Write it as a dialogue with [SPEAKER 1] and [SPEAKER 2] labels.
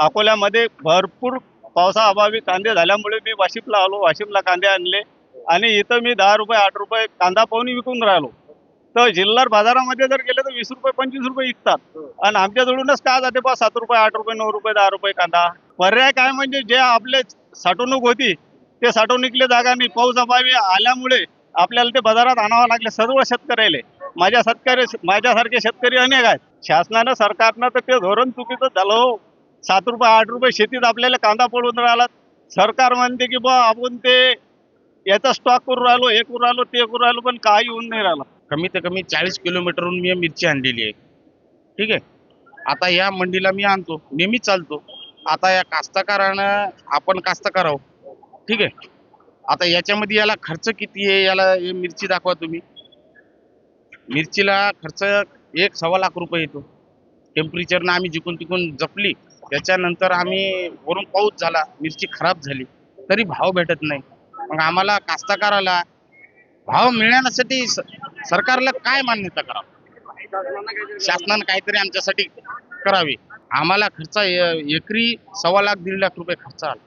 [SPEAKER 1] अकोल्यामध्ये भरपूर पावसाअभावी कांदे झाल्यामुळे मी वाशिमला आलो. वाशिमला कांदे आणले आणि इथं मी 10 रुपये 8 रुपये कांदा पाहून विकून राहिलो. तर जिल्हा बाजारामध्ये जर गेले तर 20 रुपये 25 रुपये विकतात आणि आमच्याजवळूनच का जाते बा 7 रुपये 8 रुपये 9 रुपये 10 रुपये कांदा. पर्याय काय म्हणजे जे आपले साठवणूक होती ते साठवणुकीला जागा नाही. पाऊस अभावी आल्यामुळे आपल्याला ते बाजारात आणावं लागले सर्व शेतकऱ्याले. माझ्यासारखे शेतकरी अनेक आहेत. शासनानं सरकारनं तर ते धोरण चुकीचं झालं हो. 7 रुपये 8 रुपये शेतीत आपल्याला कांदा पडून राहिला. सरकार म्हणते की बा आपण ते याचा स्टॉक करून राहिलो, हे करून राहिलो, ते करून राहिलो, पण काही होऊन नाही राहिलं.
[SPEAKER 2] कमीत कमी 40 किलोमीटरहून मी मिरची आणलेली आहे. ठीक आहे. आता या मंडीला मी आणतो, नेहमी चालतो. आता या कास्तकारानं आपण कास्तकार आहोत. ठीक आहे. आता याच्यामध्ये याला खर्च किती आहे, याला हे मिरची दाखवा तुम्ही. मिरचीला खर्च 1-1.25 लाख येतो. टेम्परेचरनं आम्ही जिकून तिकून जपली. त्याच्यानंतर आम्ही वरून पाऊस झाला, मिरची खराब झाली, तरी भाव भेटत नाही. मग आम्हाला कास्तकाराला भाव मिळण्यासाठी सरकारला काय मान्यता करावं? शासनानं काहीतरी आमच्यासाठी करावे. आम्हाला खर्च एकरी 1.25 लाख 1.5 लाख रुपये खर्च आला.